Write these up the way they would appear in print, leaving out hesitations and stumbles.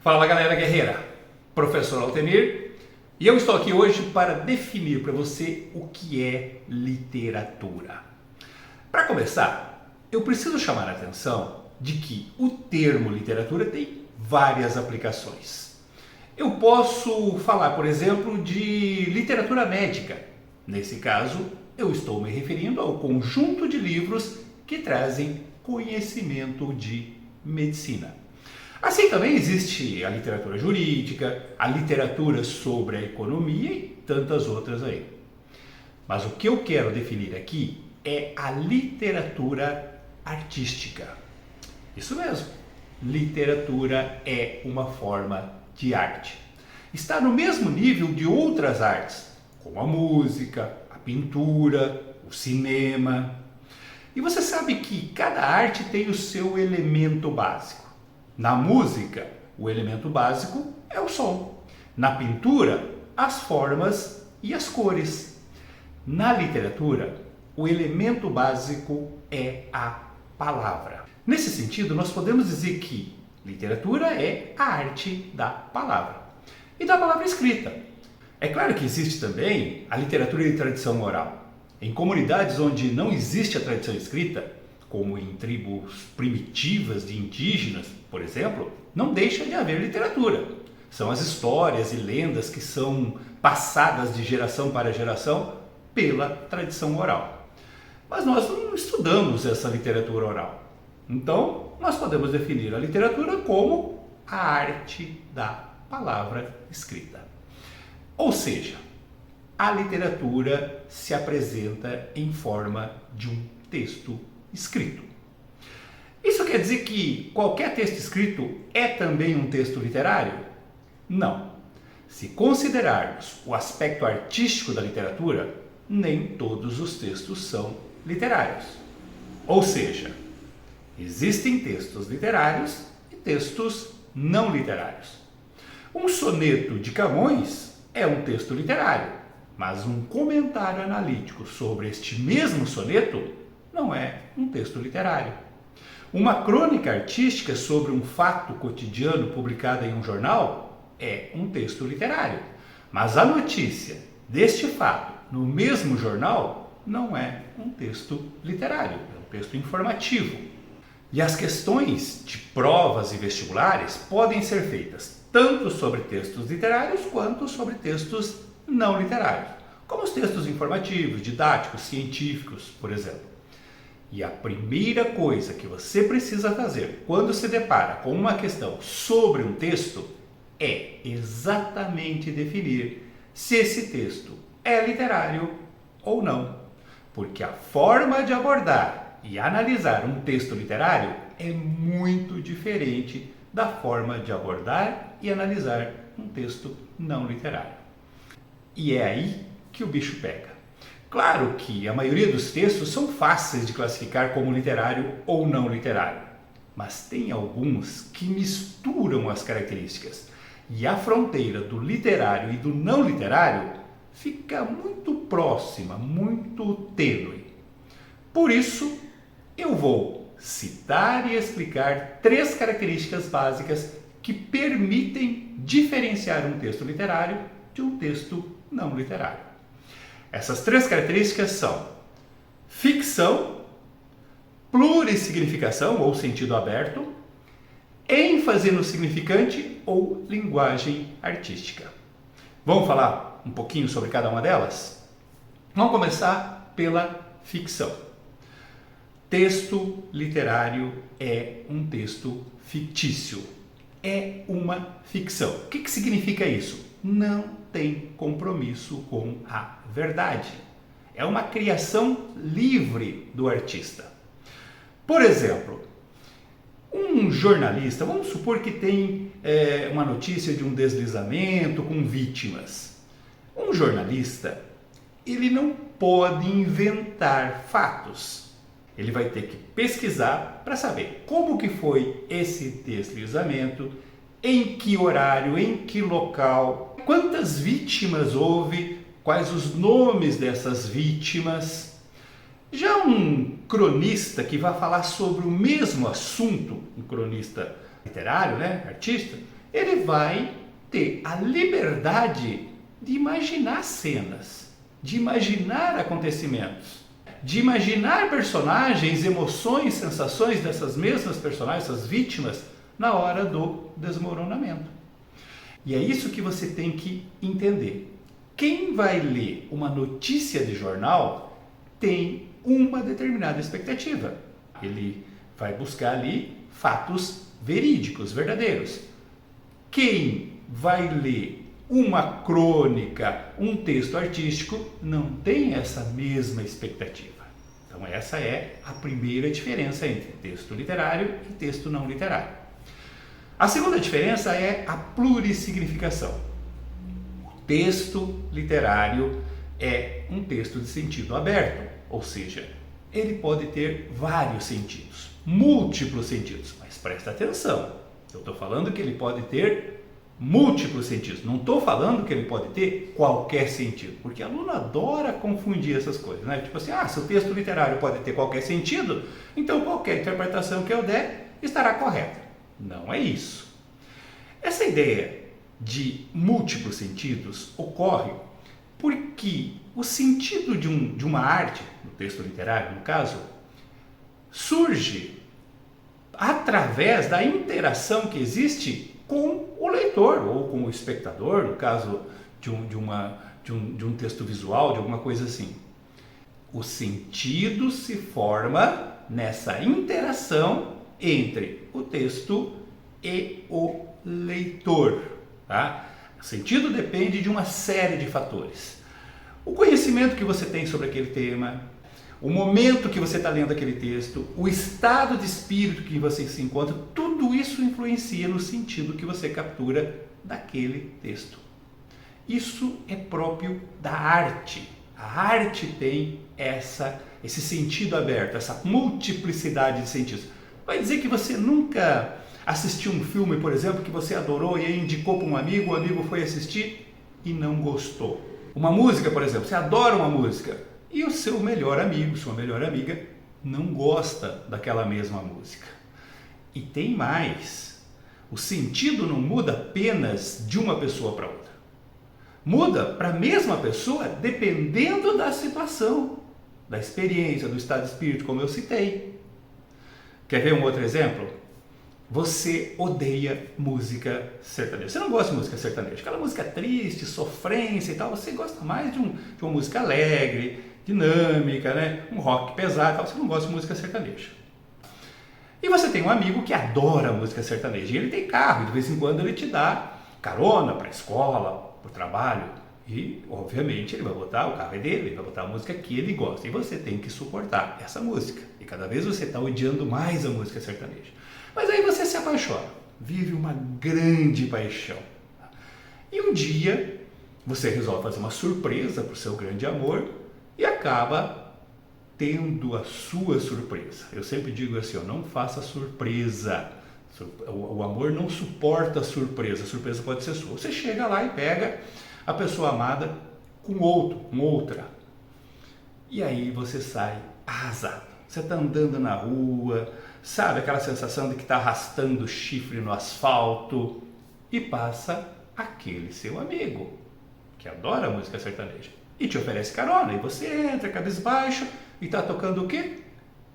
Fala galera guerreira, professor Altemir, e eu estou aqui hoje para definir para você o que é literatura. Para começar, eu preciso chamar a atenção de que o termo literatura tem várias aplicações. Eu posso falar, por exemplo, de literatura médica. Nesse caso, eu estou me referindo ao conjunto de livros que trazem conhecimento de medicina. Assim também existe a literatura jurídica, a literatura sobre a economia e tantas outras aí. Mas o que eu quero definir aqui é a literatura artística. Isso mesmo, literatura é uma forma de arte. Está no mesmo nível de outras artes, como a música, a pintura, o cinema. E você sabe que cada arte tem o seu elemento básico. Na música, o elemento básico é o som. Na pintura, as formas e as cores. Na literatura, o elemento básico é a palavra. Nesse sentido, nós podemos dizer que literatura é a arte da palavra e da palavra escrita. É claro que existe também a literatura de tradição oral. Em comunidades onde não existe a tradição escrita, como em tribos primitivas de indígenas, por exemplo, não deixa de haver literatura. São as histórias e lendas que são passadas de geração para geração pela tradição oral. Mas nós não estudamos essa literatura oral. Então, nós podemos definir a literatura como a arte da palavra escrita. Ou seja, a literatura se apresenta em forma de um texto escrito. Isso quer dizer que qualquer texto escrito é também um texto literário? Não. Se considerarmos o aspecto artístico da literatura, nem todos os textos são literários. Ou seja, existem textos literários e textos não literários. Um soneto de Camões é um texto literário, mas um comentário analítico sobre este mesmo soneto não é um texto literário. Uma crônica artística sobre um fato cotidiano publicada em um jornal é um texto literário, mas a notícia deste fato no mesmo jornal não é um texto literário, é um texto informativo. E as questões de provas e vestibulares podem ser feitas tanto sobre textos literários quanto sobre textos não literários, como os textos informativos, didáticos, científicos, por exemplo. E a primeira coisa que você precisa fazer quando se depara com uma questão sobre um texto é exatamente definir se esse texto é literário ou não. Porque a forma de abordar e analisar um texto literário é muito diferente da forma de abordar e analisar um texto não literário. E é aí que o bicho pega. Claro que a maioria dos textos são fáceis de classificar como literário ou não literário, mas tem alguns que misturam as características e a fronteira do literário e do não literário fica muito próxima, muito tênue. Por isso, eu vou citar e explicar 3 características básicas que permitem diferenciar um texto literário de um texto não literário. Essas 3 características são ficção, plurissignificação ou sentido aberto, ênfase no significante ou linguagem artística. Vamos falar um pouquinho sobre cada uma delas? Vamos começar pela ficção. Texto literário é um texto fictício. É uma ficção. O que significa isso? Não tem compromisso com a verdade. É uma criação livre do artista. Por exemplo, um jornalista, vamos supor que tem uma notícia de um deslizamento com vítimas. Um jornalista, ele não pode inventar fatos. Ele vai ter que pesquisar para saber como que foi esse deslizamento, em que horário, em que local, quantas vítimas houve, quais os nomes dessas vítimas. Já um cronista que vai falar sobre o mesmo assunto, um cronista literário, artista, ele vai ter a liberdade de imaginar cenas, de imaginar acontecimentos, de imaginar personagens, emoções, sensações dessas mesmas personagens, essas vítimas, na hora do desmoronamento. E é isso que você tem que entender. Quem vai ler uma notícia de jornal tem uma determinada expectativa. Ele vai buscar ali fatos verídicos, verdadeiros. Quem vai ler uma crônica, um texto artístico, não tem essa mesma expectativa. Então essa é a primeira diferença entre texto literário e texto não literário. A segunda diferença é a plurissignificação. O texto literário é um texto de sentido aberto, ou seja, ele pode ter vários sentidos, múltiplos sentidos, mas presta atenção, eu estou falando que ele pode ter múltiplos sentidos, não estou falando que ele pode ter qualquer sentido, porque aluno adora confundir essas coisas, né? Tipo assim, se o texto literário pode ter qualquer sentido, então qualquer interpretação que eu der estará correta. Não é isso. Essa ideia de múltiplos sentidos ocorre porque o sentido de uma arte, no texto literário no caso, surge através da interação que existe com o leitor ou com o espectador, no caso de um texto visual, de alguma coisa assim. O sentido se forma nessa interação entre o texto e o leitor. Tá? O sentido depende de uma série de fatores. O conhecimento que você tem sobre aquele tema, o momento que você está lendo aquele texto, o estado de espírito que você se encontra, tudo isso influencia no sentido que você captura daquele texto. Isso é próprio da arte. A arte tem esse sentido aberto, essa multiplicidade de sentidos. Vai dizer que você nunca assistiu um filme, por exemplo, que você adorou e aí indicou para um amigo, o amigo foi assistir e não gostou. Uma música, por exemplo, você adora uma música e o seu melhor amigo, sua melhor amiga, não gosta daquela mesma música. E tem mais, o sentido não muda apenas de uma pessoa para outra. Muda para a mesma pessoa dependendo da situação, da experiência, do estado de espírito, como eu citei. Quer ver um outro exemplo? Você odeia música sertaneja. Você não gosta de música sertaneja, aquela música triste, sofrência e tal. Você gosta mais de uma música alegre, dinâmica, né? Um rock pesado e tal. Você não gosta de música sertaneja. E você tem um amigo que adora música sertaneja. E ele tem carro, e de vez em quando ele te dá carona para a escola, para o trabalho. E, obviamente, ele vai botar, o carro é dele, ele vai botar a música que ele gosta. E você tem que suportar essa música. E cada vez você está odiando mais a música sertaneja. Mas aí você se apaixona, vive uma grande paixão. E um dia você resolve fazer uma surpresa para o seu grande amor e acaba tendo a sua surpresa. Eu sempre digo assim, não faça surpresa. O amor não suporta surpresa, a surpresa pode ser sua. Você chega lá e pega a pessoa amada com outra. E aí você sai arrasado. Você está andando na rua, sabe aquela sensação de que está arrastando o chifre no asfalto e passa aquele seu amigo que adora música sertaneja e te oferece carona e você entra cabisbaixo e está tocando o quê?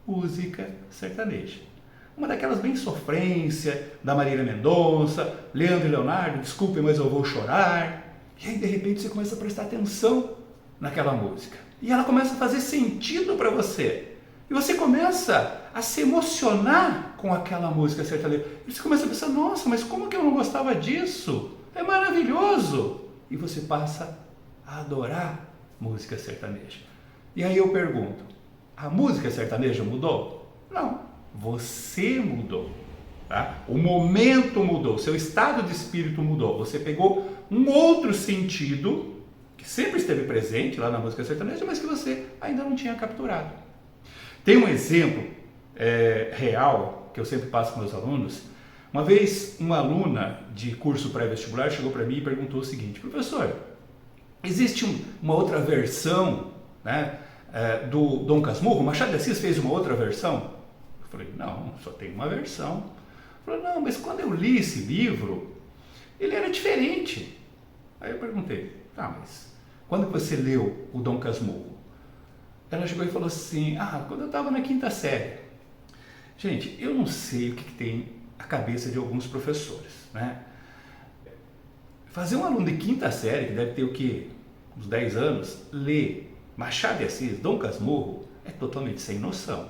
Música sertaneja. Uma daquelas bem sofrência, da Marília Mendonça, Leandro e Leonardo, desculpe, mas eu vou chorar. E aí de repente você começa a prestar atenção naquela música e ela começa a fazer sentido para você. E você começa a se emocionar com aquela música sertaneja. E você começa a pensar, nossa, mas como que eu não gostava disso? É maravilhoso! E você passa a adorar música sertaneja. E aí eu pergunto, a música sertaneja mudou? Não, você mudou. Tá? O momento mudou, seu estado de espírito mudou. Você pegou um outro sentido, que sempre esteve presente lá na música sertaneja, mas que você ainda não tinha capturado. Tem um exemplo real que eu sempre passo com meus alunos. Uma vez uma aluna de curso pré-vestibular chegou para mim e perguntou o seguinte: professor, existe uma outra versão, né, do Dom Casmurro? Machado de Assis fez uma outra versão? Eu falei, não, só tem uma versão. Ela falou, não, mas quando eu li esse livro, ele era diferente. Aí eu perguntei, mas quando você leu o Dom Casmurro? Ela chegou e falou assim, quando eu estava na quinta série. Gente, eu não sei o que tem a cabeça de alguns professores, né? Fazer um aluno de quinta série, que deve ter o quê? Uns 10 anos, ler Machado de Assis, Dom Casmurro, é totalmente sem noção.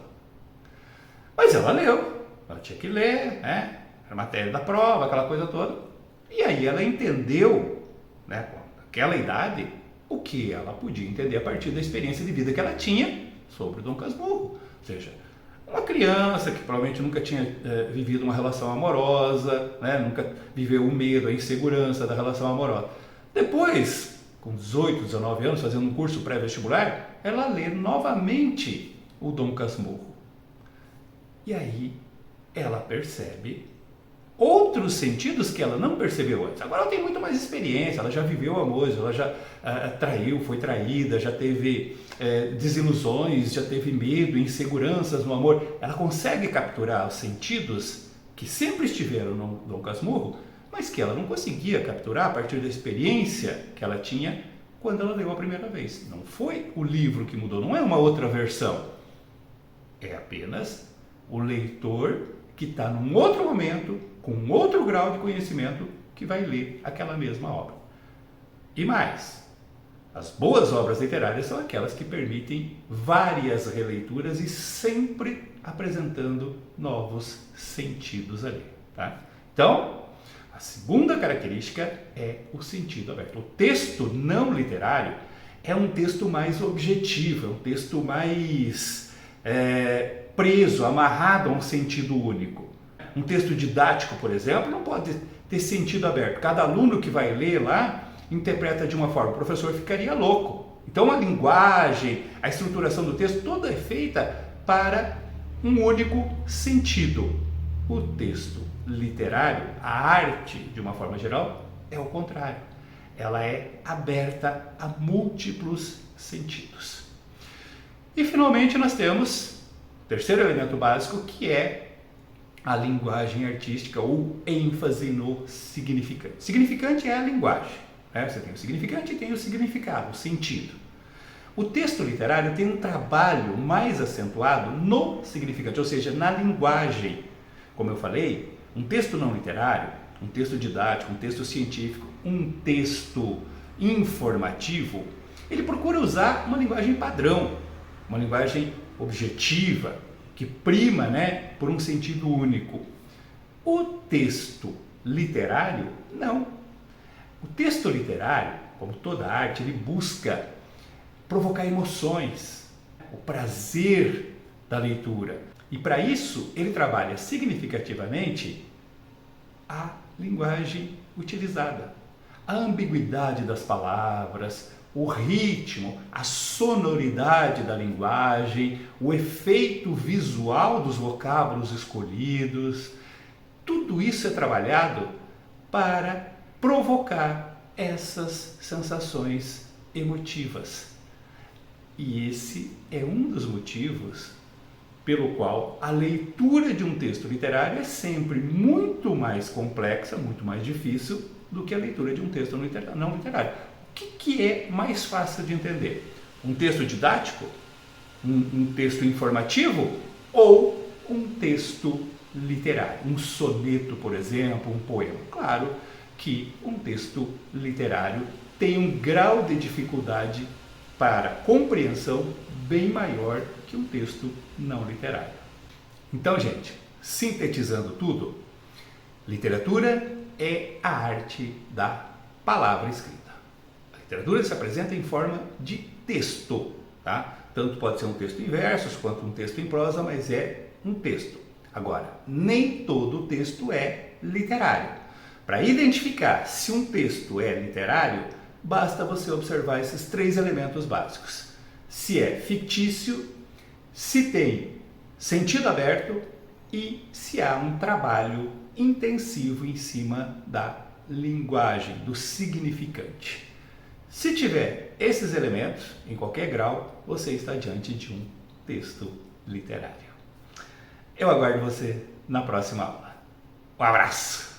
Mas ela leu, ela tinha que ler, né? Era matéria da prova, aquela coisa toda. E aí ela entendeu, né, com aquela idade, o que ela podia entender a partir da experiência de vida que ela tinha sobre o Dom Casmurro. Ou seja, uma criança que provavelmente nunca tinha vivido uma relação amorosa, né, nunca viveu o medo, a insegurança da relação amorosa. Depois, com 18, 19 anos, fazendo um curso pré-vestibular, ela lê novamente o Dom Casmurro. E aí ela percebe outros sentidos que ela não percebeu antes. Agora ela tem muito mais experiência, ela já viveu amores, ela já traiu, foi traída, já teve desilusões, já teve medo, inseguranças no amor. Ela consegue capturar os sentidos que sempre estiveram no Dom Casmurro, mas que ela não conseguia capturar a partir da experiência que ela tinha quando ela leu a primeira vez. Não foi o livro que mudou, não é uma outra versão. É apenas o leitor que está num outro momento, com outro grau de conhecimento, que vai ler aquela mesma obra. E mais, as boas obras literárias são aquelas que permitem várias releituras e sempre apresentando novos sentidos ali, tá? Então, a segunda característica é o sentido aberto. O texto não literário é um texto mais objetivo, é um texto mais preso, amarrado a um sentido único. Um texto didático, por exemplo, não pode ter sentido aberto. Cada aluno que vai ler lá interpreta de uma forma, o professor ficaria louco. Então a linguagem, a estruturação do texto, toda é feita para um único sentido. O texto literário, a arte, de uma forma geral, é o contrário. Ela é aberta a múltiplos sentidos. E finalmente nós temos o terceiro elemento básico, que é a linguagem artística ou ênfase no significante. Significante é a linguagem, né? Você tem o significante e tem o significado, o sentido. O texto literário tem um trabalho mais acentuado no significante, ou seja, na linguagem. Como eu falei, um texto não literário, um texto didático, um texto científico, um texto informativo, ele procura usar uma linguagem padrão, uma linguagem objetiva, que prima, né, por um sentido único. O texto literário, não. O texto literário, como toda arte, ele busca provocar emoções, o prazer da leitura. E para isso, ele trabalha significativamente a linguagem utilizada, a ambiguidade das palavras, o ritmo, a sonoridade da linguagem, o efeito visual dos vocábulos escolhidos. Tudo isso é trabalhado para provocar essas sensações emotivas. E esse é um dos motivos pelo qual a leitura de um texto literário é sempre muito mais complexa, muito mais difícil do que a leitura de um texto não literário. O que é mais fácil de entender? Um texto didático? Um texto informativo? Ou um texto literário? Um soneto, por exemplo, um poema? Claro que um texto literário tem um grau de dificuldade para compreensão bem maior que um texto não literário. Então, gente, sintetizando tudo, literatura é a arte da palavra escrita. A literatura se apresenta em forma de texto, tá? Tanto pode ser um texto em versos quanto um texto em prosa, mas é um texto. Agora, nem todo texto é literário. Para identificar se um texto é literário, basta você observar esses 3 elementos básicos. Se é fictício, se tem sentido aberto e se há um trabalho intensivo em cima da linguagem, do significante. Se tiver esses elementos, em qualquer grau, você está diante de um texto literário. Eu aguardo você na próxima aula. Um abraço!